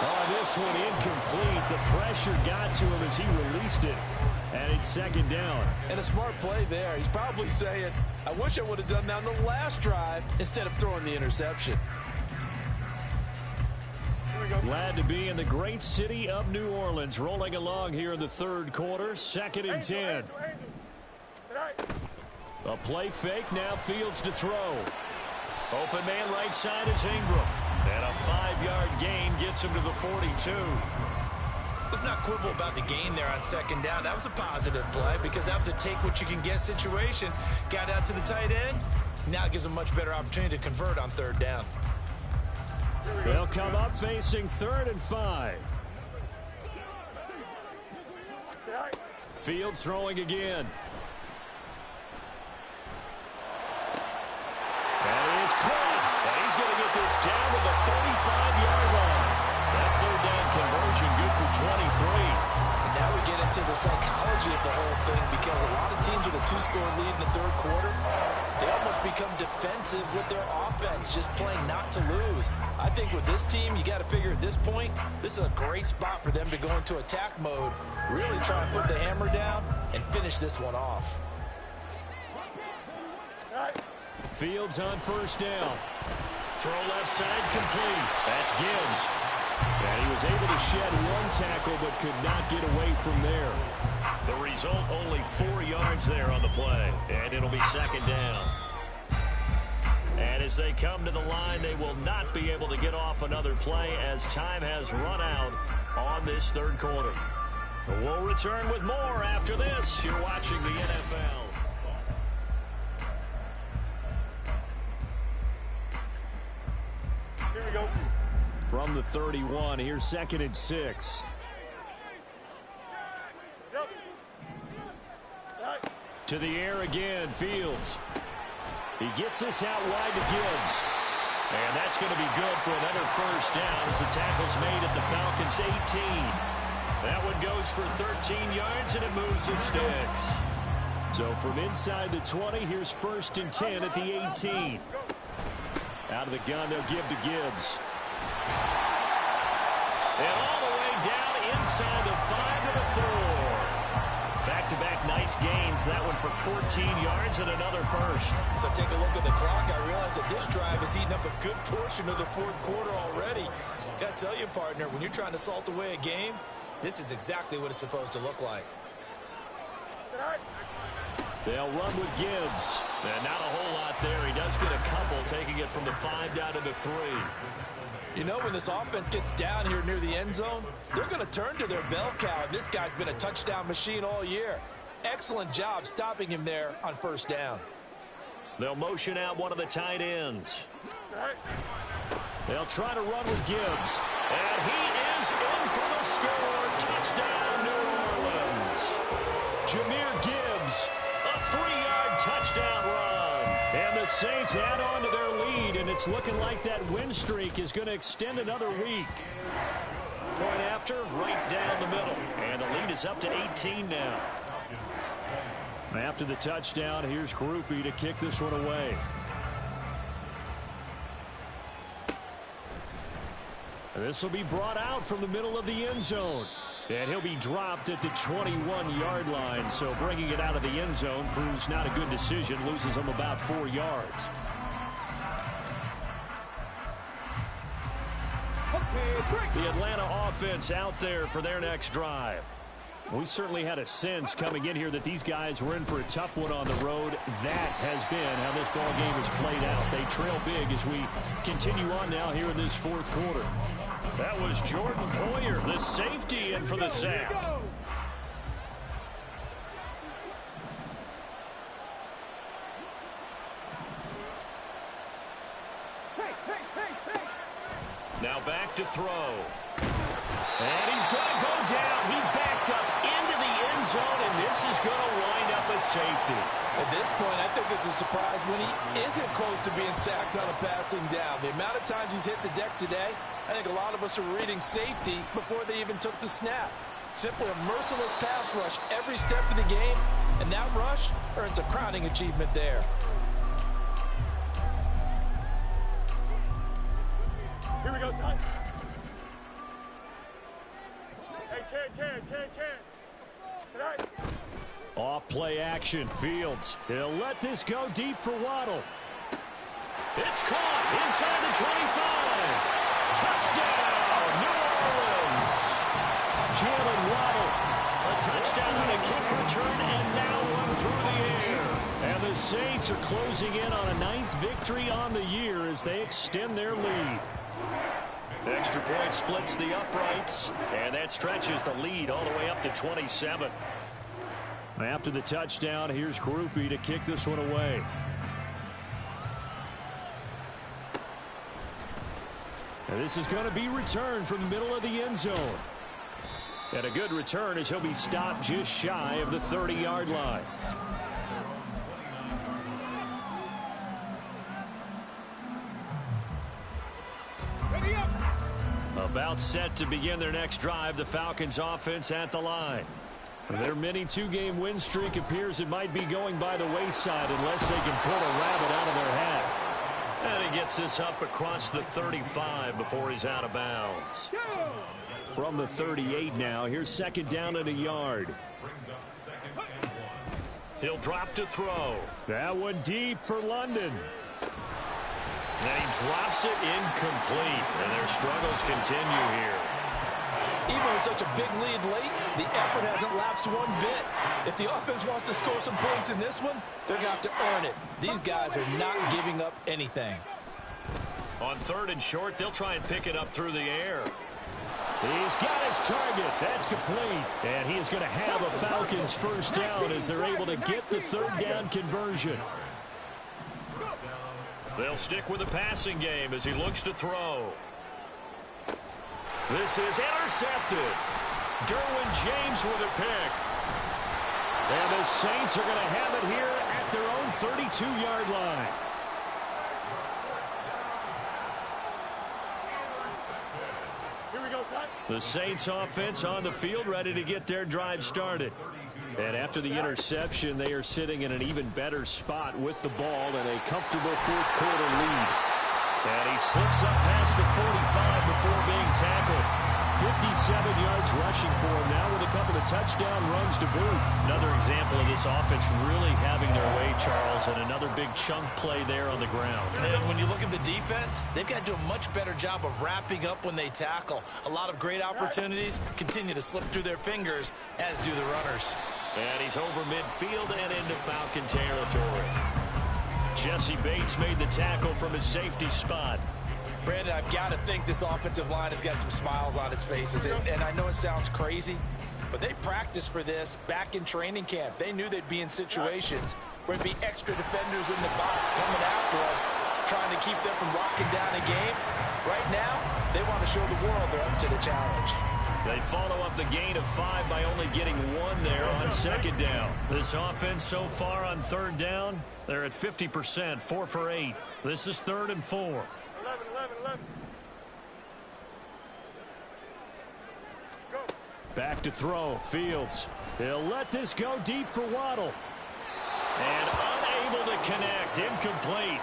Oh, this one incomplete. The pressure got to him as he released it. And it's 2nd down. And a smart play there. He's probably saying, I wish I would have done that on the last drive instead of throwing the interception. Glad to be in the great city of New Orleans. Rolling along here in the 3rd quarter. 2nd and 10. A play fake. Now Fields to throw. Open man right side is Ingram. And a 5-yard gain gets him to the 42. Let's not quibble about the gain there on 2nd down. That was a positive play because that was a take-what-you-can-get situation. Got out to the tight end. Now it gives a much better opportunity to convert on 3rd down. They'll come up facing 3rd and 5. Fields throwing again. And it is caught. And he's going to get this down to the 35-yard line. That 3rd down conversion good for 23. And now we get into the psychology of the whole thing because a lot of teams with a 2-score lead in the 3rd quarter, they almost become defensive with their offense, just playing not to lose. I think with this team, you got to figure at this point, this is a great spot for them to go into attack mode, really try and put the hammer down and finish this one off. Fields on 1st down. Throw left side complete. That's Gibbs. And he was able to shed 1 tackle but could not get away from there. The result, only 4 yards there on the play. And it'll be 2nd down. And as they come to the line, they will not be able to get off another play as time has run out on this 3rd quarter. We'll return with more after this. You're watching the NFL. From the 31, here's 2nd and 6. To the air again, Fields. He gets this out wide to Gibbs. And that's going to be good for another first down as the tackle's made at the Falcons' 18. That one goes for 13 yards, and it moves the sticks. So from inside the 20, here's 1st and 10 at the 18. Out of the gun, they'll give to Gibbs. And all the way down inside the 5 to the 4. Back-to-back nice gains. That one for 14 yards and another first. As I take a look at the clock, I realize that this drive has eaten up a good portion of the 4th quarter already. Got to tell you, partner, when you're trying to salt away a game, this is exactly what it's supposed to look like. They'll run with Gibbs. And not a whole lot there. He does get a couple, taking it from the 5 down to the 3. You know, when this offense gets down here near the end zone, they're going to turn to their bell cow. And this guy's been a touchdown machine all year. Excellent job stopping him there on 1st down. They'll motion out one of the tight ends. They'll try to run with Gibbs. And he is in for the score. Touchdown, New Orleans. Jahmyr Gibbs, a 3-yard touchdown run. And the Saints add on to their lead, and it's looking like that win streak is going to extend another week. Point after, right down the middle. And the lead is up to 18 now. After the touchdown, here's Grupe to kick this one away. This will be brought out from the middle of the end zone. And he'll be dropped at the 21-yard line. So bringing it out of the end zone proves not a good decision. Loses him about 4 yards. The Atlanta offense out there for their next drive. We certainly had a sense coming in here that these guys were in for a tough one on the road. That has been how this ball game has played out. They trail big as we continue on now here in this 4th quarter. That was Jordan Poyer, the safety, in for the sack. Now back to throw. And he's going to go down. He backed up into the end zone, and this is going to wind up a safety. At this point, I think it's a surprise when he isn't close to being sacked on a passing down. The amount of times he's hit the deck today, I think a lot of us are reading safety before they even took the snap. Simply a merciless pass rush every step of the game, and that rush earns a crowning achievement there. Here we go, son. Hey, Ken. Tonight. Off play action, Fields. He'll let this go deep for Waddle. It's caught inside the 25. Touchdown, New Orleans. Jalen Waddle. A touchdown on a kick return, and now one through the air. And the Saints are closing in on a 9th victory on the year as they extend their lead. Extra point splits the uprights, and that stretches the lead all the way up to 27. After the touchdown, here's Grupe to kick this one away. And this is going to be returned from the middle of the end zone. And a good return as he'll be stopped just shy of the 30-yard line. About set to begin their next drive, the Falcons offense at the line. Their mini 2-game win streak appears it might be going by the wayside unless they can pull a rabbit out of their hat. And he gets this up across the 35 before he's out of bounds. From the 38 now, here's 2nd down and a yard. He'll drop to throw. That one deep for London. And he drops it incomplete, and their struggles continue here. Even with such a big lead late, the effort hasn't lapsed one bit. If the offense wants to score some points in this one, they're going to have to earn it. These guys are not giving up anything. On 3rd and short, they'll try and pick it up through the air. He's got his target. That's complete. And he is going to have a Falcons first down as they're able to get the 3rd down conversion. They'll stick with the passing game as he looks to throw. This is intercepted. Derwin James with a pick. And the Saints are going to have it here at their own 32-yard line. Here we go, son. The Saints offense on the field, ready to get their drive started. And after the interception, they are sitting in an even better spot with the ball and a comfortable fourth-quarter lead. And he slips up past the 45 before being tackled. 57 yards rushing for him now with a couple of touchdown runs to boot. Another example of this offense really having their way, Charles, and another big chunk play there on the ground. And when you look at the defense, they've got to do a much better job of wrapping up when they tackle. A lot of great opportunities continue to slip through their fingers, as do the runners. And he's over midfield and into Falcon territory. Jesse Bates made the tackle from his safety spot. Brandon, I've got to think this offensive line has got some smiles on its faces. And I know it sounds crazy, but they practiced for this back in training camp. They knew they'd be in situations where there'd be extra defenders in the box coming after them, trying to keep them from locking down a game. Right now, they want to show the world they're up to the challenge. They follow up the gain of 5 by only getting 1 there on second down. This offense so far on third down, they're at 50%, 4 for 8. This is 3rd and 4. 11. Go. Back to throw. Fields. He'll let this go deep for Waddle. And unable to connect. Incomplete.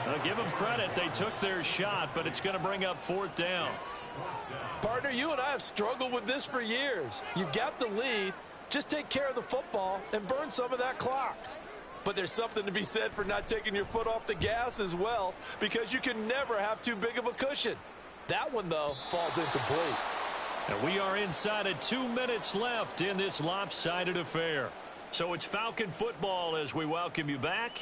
I'll give them credit. They took their shot, but it's going to bring up 4th down. Partner, you and I have struggled with this for years. You've got the lead. Just take care of the football and burn some of that clock. But there's something to be said for not taking your foot off the gas as well, because you can never have too big of a cushion. That one, though, falls incomplete. And we are inside of 2 minutes left in this lopsided affair. So it's Falcon football as we welcome you back.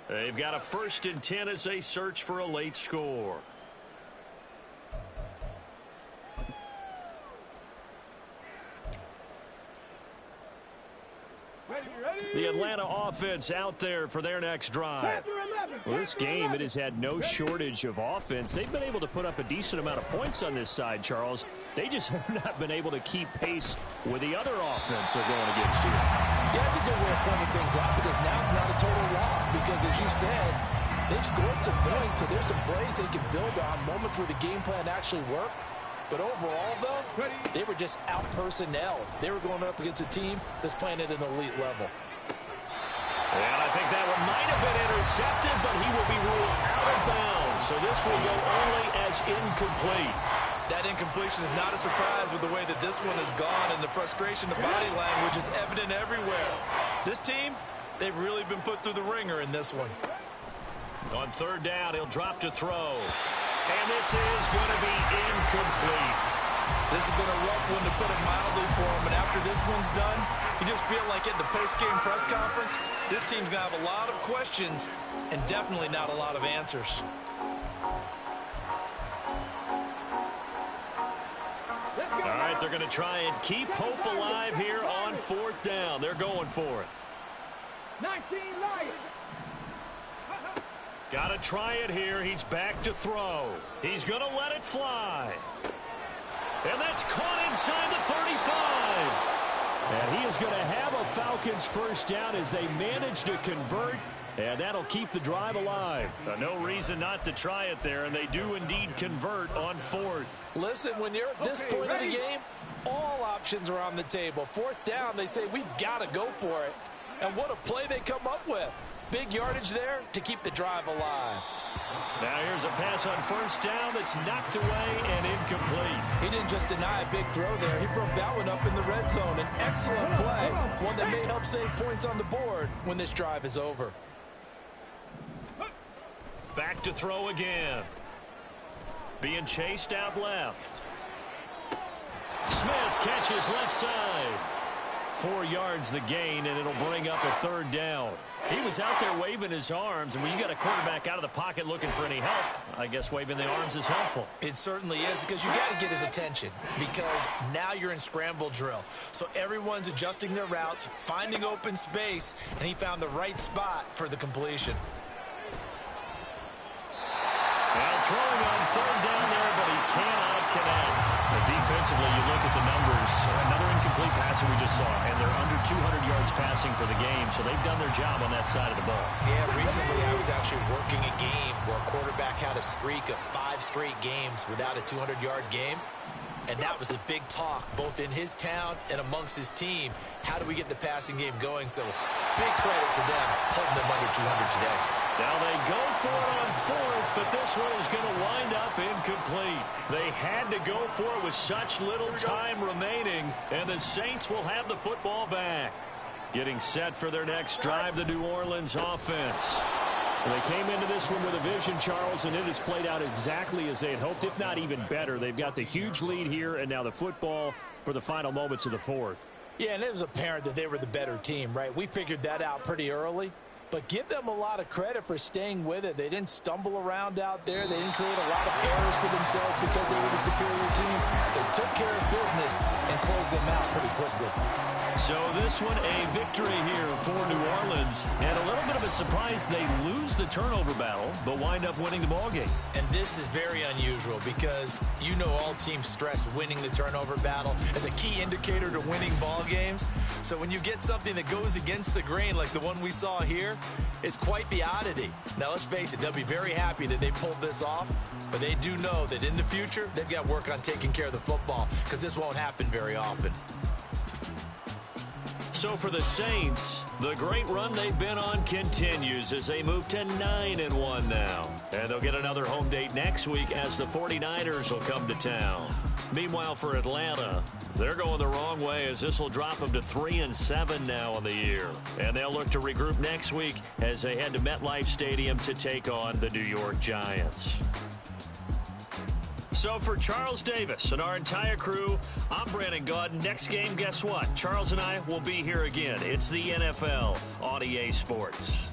They've got a 1st and 10 as they search for a late score. The Atlanta offense out there for their next drive. Well, this game, it has had no shortage of offense. They've been able to put up a decent amount of points on this side, Charles. They just have not been able to keep pace with the other offense they're going against here. Yeah, that's a good way of pointing things out, because now it's not a total loss, because as you said, they've scored some points, so there's some plays they can build on, moments where the game plan actually worked. But overall, though, they were just out-personnel. They were going up against a team that's playing at an elite level. And I think that one might have been intercepted, but he will be ruled out of bounds. So this will go only as incomplete. That incompletion is not a surprise with the way that this one has gone, and the frustration, the body language is evident everywhere. This team, they've really been put through the ringer in this one. On 3rd down, he'll drop to throw. And this is going to be incomplete. This has been a rough one, to put it mildly, for him. And after this one's done, you just feel like at the post-game press conference, this team's going to have a lot of questions and definitely not a lot of answers. All right, they're going to try and keep hope alive here on 4th down. They're going for it. 19 Lions. Got to try it here. He's back to throw. He's going to let it fly. And that's caught inside the 35. And he is going to have a Falcons 1st down as they manage to convert. And that'll keep the drive alive. No reason not to try it there, and they do indeed convert on 4th. Listen, when you're at this point of the game, all options are on the table. 4th down, they say, we've got to go for it. And what a play they come up with. Big yardage there to keep the drive alive. Now here's a pass on 1st down that's knocked away and incomplete. He didn't just deny a big throw there. He broke that one up in the red zone. An excellent play, one that may help save points on the board when this drive is over. Back to throw again. Being chased out left. Smith catches left side. 4 yards the gain, and it'll bring up a 3rd down. He was out there waving his arms, and when you got a quarterback out of the pocket looking for any help, I guess waving the arms is helpful. It certainly is, because you got to get his attention, because now you're in scramble drill. So everyone's adjusting their routes, finding open space, and he found the right spot for the completion. Now throwing on 3rd down there, but he cannot connect. But defensively, you look at the numbers. Another incomplete passer we just saw, and they're under 200 yards passing for the game, so they've done their job on that side of the ball. Yeah, recently I was actually working a game where a quarterback had a streak of 5 straight games without a 200-yard game. And that was a big talk, both in his town and amongst his team. How do we get the passing game going? So big credit to them, holding them under 200 today. Now they go for it on fourth, but this one is going to wind up incomplete. They had to go for it with such little time remaining, and the Saints will have the football back. Getting set for their next drive, the New Orleans offense. They came into this one with a vision, Charles, and it has played out exactly as they had hoped, if not even better. They've got the huge lead here, and now the football for the final moments of the fourth. Yeah, and it was apparent that they were the better team, right? We figured that out pretty early. But give them a lot of credit for staying with it. They didn't stumble around out there. They didn't create a lot of errors for themselves because they were the superior team. They took care of business and closed them out pretty quickly. So this one a victory here for New Orleans. And a little bit of a surprise, they lose the turnover battle, but wind up winning the ballgame. And this is very unusual because you know all teams stress winning the turnover battle as a key indicator to winning ball games. So when you get something that goes against the grain like the one we saw here, it's quite the oddity. Now, let's face it, they'll be very happy that they pulled this off, but they do know that in the future, they've got work on taking care of the football because this won't happen very often. So for the Saints, the great run they've been on continues as they move to 9-1 now. And they'll get another home date next week as the 49ers will come to town. Meanwhile, for Atlanta, they're going the wrong way as this will drop them to 3-7 now on the year. And they'll look to regroup next week as they head to MetLife Stadium to take on the New York Giants. So for Charles Davis and our entire crew, I'm Brandon Gaudin. Next game, guess what? Charles and I will be here again. It's the NFL on EA Sports.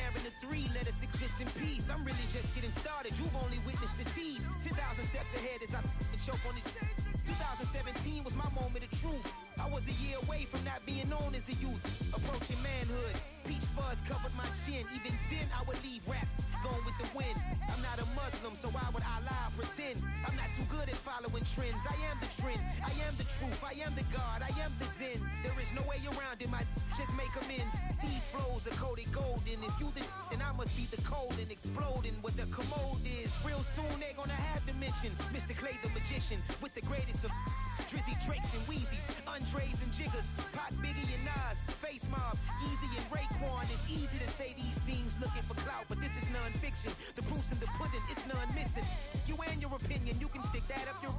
sharing the three, let us exist in peace. I'm really just getting started, you've only witnessed the tease. 10,000 steps ahead as I choke on it. 2017 was my moment of truth. I was a year away from not being known as a youth. Approaching manhood, peach fuzz covered my chin. Even then I would leave rap going with the wind. I'm not a Muslim, so why would I lie or pretend? I'm not too good at following trends. I am the trend, I am the truth, I am the God, I am the Zen. There is no way around it, my just make amends. These flows are coated golden. If you the then I must be the cold and exploding what the commode is. Real soon they gonna have to mention Mr. Clay the magician with the greatest of Drizzy, Drakes, and Wheezies, Andres and Jiggers, Pac, Biggie, and Nas, Face Mob, Easy and Raekwon. It's easy to say these things looking for clout, but this is non-fiction. The proof's in the pudding, it's none missing. You and your opinion, you can stick that up your...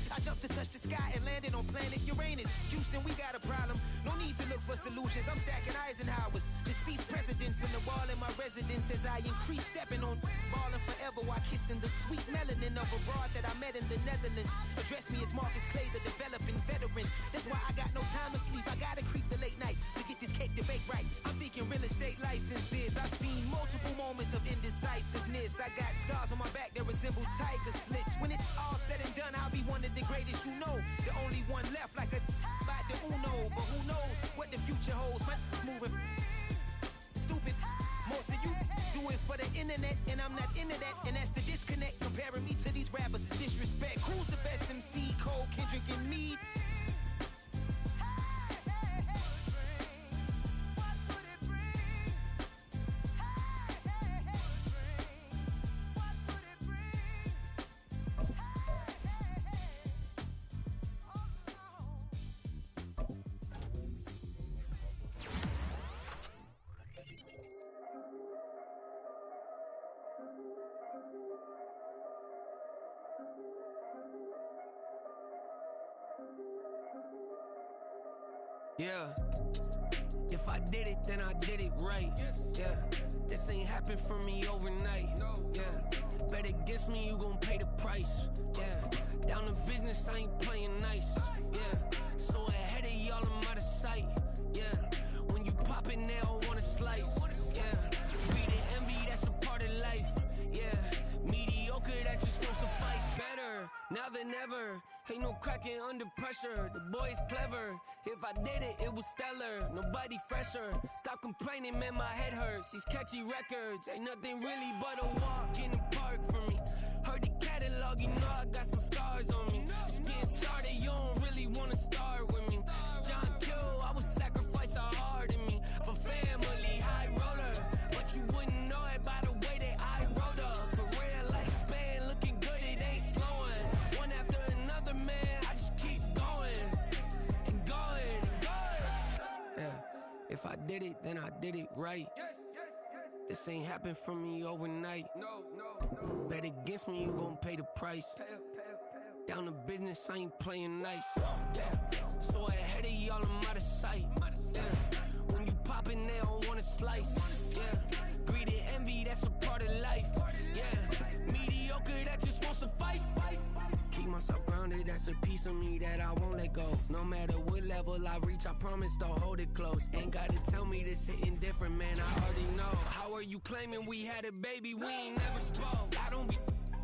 I jumped to touch the sky and landed on planet Uranus. Houston, we got a problem. No need to look for solutions. I'm stacking Eisenhowers. Deceased presidents in the wall in my residence as I increase stepping on ballin' forever while kissing the sweet melanin of a broad that I met in the Netherlands. Address me as Marcus Clay, the developing veteran. That's why I got no time to sleep. I gotta creep the late night to get this cake to bake right. I'm thinking real estate licenses. I've seen multiple moments of indecisiveness. I got scars on my back that resemble tiger slits. When it's all said and done, I'll be one of the greatest you know. The only one left like a by the Uno. But who knows what the future holds. My moving stupid. Most of you do it for the internet, and I'm not into that. And that's the disconnect. Comparing me to these rappers is disrespect. Who's the best MC? Cole, Kendrick, and me? Yeah. If I did it, then I did it right. Yeah. This ain't happened for me overnight. Yeah. Bet against me, you gon' pay the price. Yeah. Down to business, I ain't playing nice. Yeah. So ahead of y'all, I'm out of sight. Yeah. When you pop it, they don't wanna slice. Yeah. Be the envy, that's a part of life. Yeah. Mediocre, that just won't suffice. Better now than ever. Ain't no cracking under pressure. The boy's clever. If I did it, it was stellar. Nobody fresher. Stop complaining, man, my head hurts. These catchy records ain't nothing really but a walk in the park for me. Heard the catalog, you know I got some scars on me. Just getting started, you don't really wanna start with me. It's John Kill, I would sacrifice a heart in me for family, high roller. But you wouldn't know it by the way that I wrote up. A real lifespan, looking good, it ain't slowing. One after another, man, I just keep going and going and going. Yeah, if I did it, then I did it right. This ain't happened for me overnight. Bet against me, you gon' pay the price. Down to business, I ain't playing nice. Yeah. So ahead of y'all, I'm out of sight. Yeah. When you poppin', they don't wanna slice. Yeah. Greed and envy, that's a part of life. Yeah. Mediocre, that just won't suffice. Keep myself grounded, that's a piece of me that I won't let go. No matter what level I reach, I promise to hold it close. Ain't gotta tell me this hitting different, man, I already know. How are you claiming we had a baby, we ain't never spoke? I don't be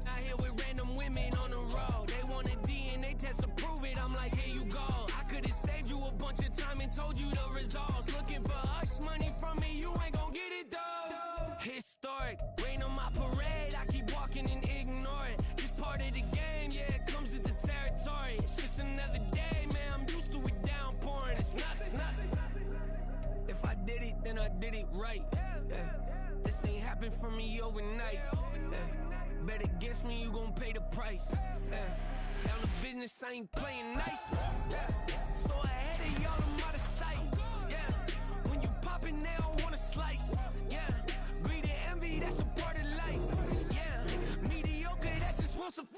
out here with random women on the road. They want a DNA test to prove it, I'm like, here you go. I could've saved you a bunch of time and told you the results. Looking for hush money from me, you ain't gon' get it though. Historic, rain on my parade, I keep walking and ignore it. Just part of the game, yeah, it comes with the territory. It's just another day, man, I'm used to it downpouring. It's nothing. If I did it, then I did it right. Yeah. This ain't happened for me overnight. Yeah. Bet against me, you gon' pay the price. Yeah. Down to business, I ain't playing nice. Yeah. So ahead of y'all, I'm out of sight. Yeah. When you poppin', they don't wanna slice. Yeah. Greed and envy, that's a part of life. Yeah. Mediocre, that just won't suffice.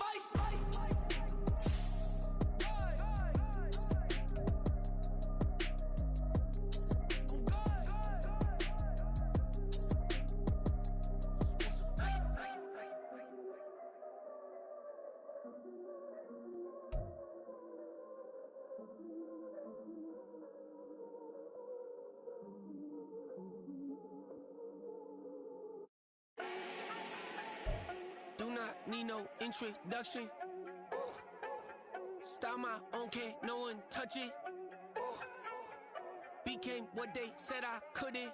need no introduction. Start my own, can't no one touch it. Became what they said I couldn't.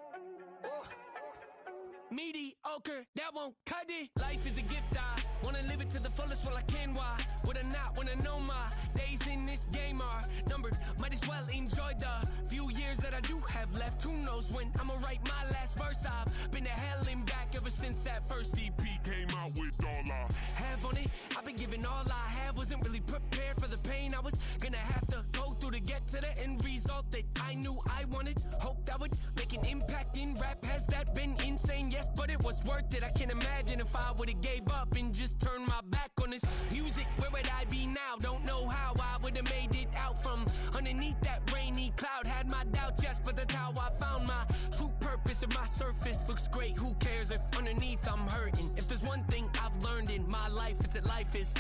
Mediocre, that won't cut it. Life is a gift, I wanna live it to the fullest while I can. Why would I not wanna know my days in this game are numbered? Might as well enjoy the few years that I do have left. Who knows when I'ma write my last verse? I've been to hell and back ever since that first EP came out with all I have on it. I've been giving all I have, wasn't really prepared for the pain I was gonna have to go through to get to the end result that I knew I wanted. Hoped I would make an impact in rap. Has that been insane? Yes, but it was worth it. I can't imagine if I would've gave up and just turned my back on this music. Where would I be now? Don't know how I would've made it out from underneath that rainy cloud. Had my doubts, yes, but that's how I found my true purpose. If my surface looks great, who cares if underneath I'm hurting? If there's one thing I've learned in my life, it's that life is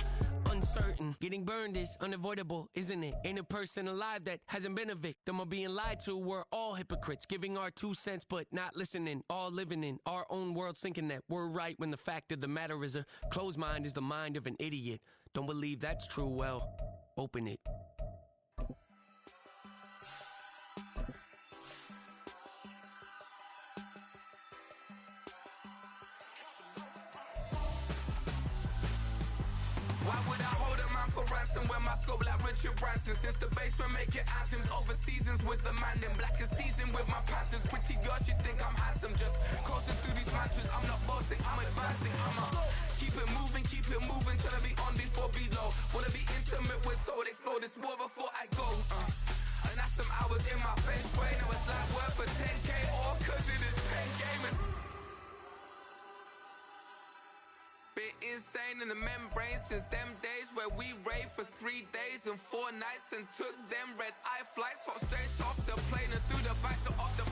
uncertain. Getting burned is unavoidable, isn't it? Ain't a person alive that hasn't been a victim of being lied to. We're all hypocrites, giving our 2 cents but not listening. All living in our own world, thinking that we're right when the fact of the matter is a closed mind is the mind of an idiot. Don't believe that's true? Well, open it. Why would I hold a man for ransom when my scope like Richard Branson? Since the basement making anthems over seasons with the man in black is teasing with my Panthers. Pretty girl, she think I'm handsome. Just coasting through these mantras. I'm not bossing, I'm advancing. Keep it moving, trying to be on before below. Wanna be intimate with soul, explore this war before I go. And that's some hours in my bench way. Now it's like work for 10K, all cause it is pen gaming. Bit insane in the membrane since them days where we raved for 3 days and 4 nights and took them red eye flights. Hot straight off the plane and through the back door off the